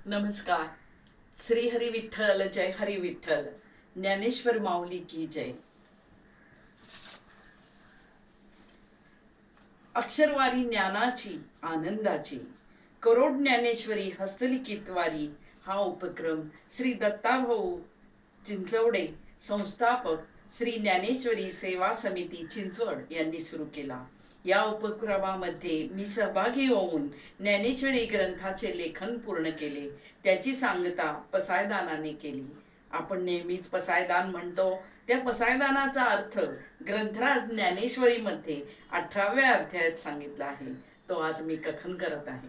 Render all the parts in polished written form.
नमस्कार. श्री हरी विठ्ठल, जय हरी विठ्ठल. ज्ञानेश्वर माऊली की जय. अक्षरवारी ज्ञानाची, आनंदाची, करोड ज्ञानेश्वरी हस्तलिखित वारी हा उपक्रम श्री दत्ताभाऊ चिंचवडे, संस्थापक श्री ज्ञानेश्वरी सेवा समिती चिंचवड यांनी सुरू केला. या उपक्रमामध्ये मी सहभागी होऊन ज्ञानेश्वरी ग्रंथाचे लेखन पूर्ण केले. त्याची सांगता पसायदानाने केली. आपण नेहमीच पसायदान म्हणतो, त्या पसायदानाचा अर्थ ग्रंथराज ज्ञानेश्वरीमध्ये 18व्या अध्यायात सांगितला आहे. तो आज मी कथन करत आहे.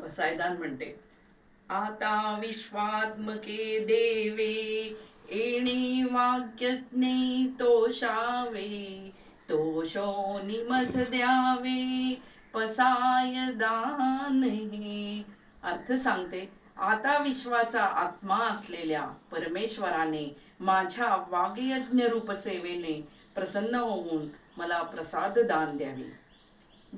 पसायदान म्हणते, आता विश्वात्मके देवे येणे वाक्यज्ञे तोषावे, तोषो निमज द्यावे पसायदान हे. अर्थ सांगते, आता विश्वाचा आत्मा असलेल्या परमेश्वराने माझ्या वाग्यज्ञ रूप सेवेने प्रसन्न होऊन मला प्रसाद दान द्यावे.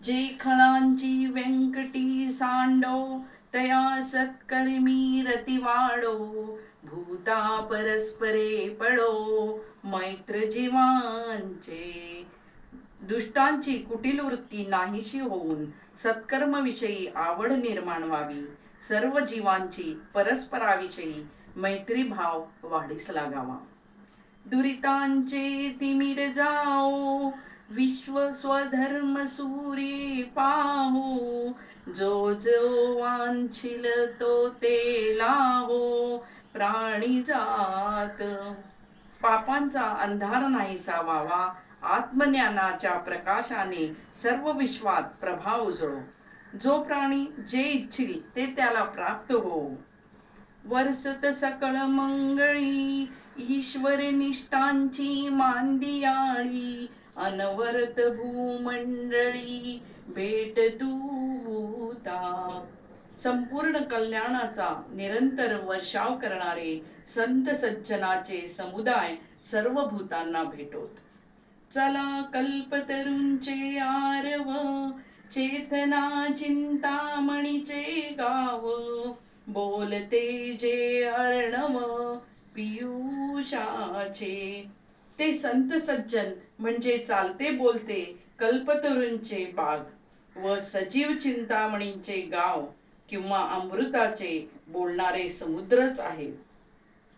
जे खळांची व्यंकटी सांडो, तया सत्कर्मी रती वाढो, भूता परस्परे पडो मैत्र जीवांचे. दुष्टांची कुटील वृत्ती नाहीशी होऊन सत्कर्मविषयी आवड निर्माण व्हावी. सर्व जीवांची परस्पराविषयी मैत्री भाव वाढीस लागावा. दुरितांचे तिमिर जाओ, विश्व स्वधर्म सूर्ये पाहो, जो जो वांछिल तो ते लाहो प्राणी जात. पापांचा अंधार नाहीसा व्हावा, आत्मज्ञानाच्या प्रकाशाने सर्व विश्वात प्रभाव उजळो. जो प्राणी जे इच्छिल ते त्याला प्राप्त हो. वर्षत सकळ मंगळी, ईश्वर निष्ठांची मांदियाळी, अनवरत भूमंडळी भेट दूता. संपूर्ण कल्याणाचा निरंतर वर्षाव करणारे संत सज्जनाचे समुदाय सर्व भूतांना भेटोत. चला कल्पतरूंचे आरव, चेतना चिंतामणीचे गाव, बोलते जे अर्णव पियुषाचे. ते संत सज्जन म्हणजे चालते बोलते कल्पतरूंचे बाग व सजीव चिंतामणींचे गाव किंवा अमृताचे बोलणारे समुद्रच आहे.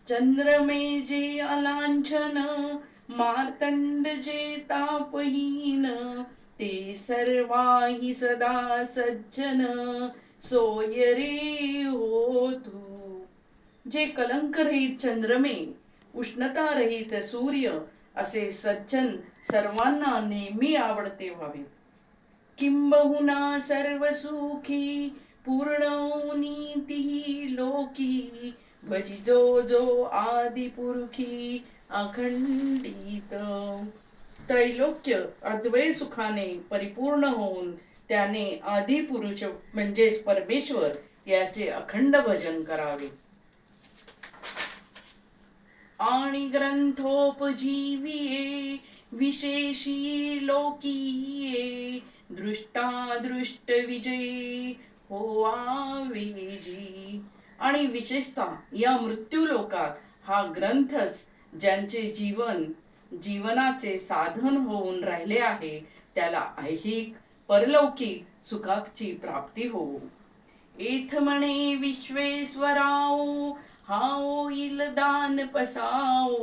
चंद्रमे जे अलांछन, मार्तंड जे तापहीन, ते सर्वाही सदा सज्जन सोय रे होतू. जे कलंकरहित चंद्रमे, उष्णतारहित सूर्य असे सज्जन सर्वांना नेहमी आवडते व्हावेत. किंबहुना सर्व सुखी पूर्णोनीती लोकी, भजी जो जो आदिपुरुखी अखंडित. त्रैलोक्य अद्वै सुखाने परिपूर्ण होऊन त्याने आदिपुरुष म्हणजेच परमेश्वर याचे अखंड भजन करावे. आणि ग्रंथोपजीविये विशेषी लोकीये, दृष्टादृष्ट विजयी होवावेजी. आणि विशेषतः या मृत्यू लोकात हा ग्रंथच ज्यांचे जीवनाचे साधन होऊन राहिले आहे त्याला ऐहिक परलौकिक सुखाची प्राप्ती हो. एथ म्हणे विश्वेश्वराओ, हाओ इल दान पसाओ,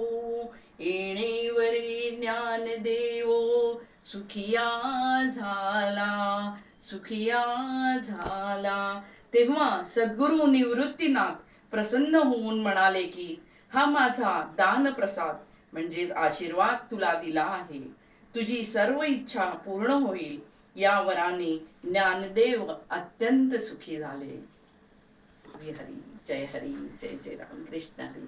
येणेवरे ज्ञान देवो सुखिया झाला, सुखिया झाला. तेव्हा सद्गुरु निवृत्तीनाथ प्रसन्न होऊन म्हणाले की हा माझा दान प्रसाद म्हणजेच आशीर्वाद तुला दिला आहे. तुझी सर्व इच्छा पूर्ण होईल. या वराने ज्ञानदेव अत्यंत सुखी झाले. श्री हरी, जय हरी, जय जय राम कृष्ण हरी.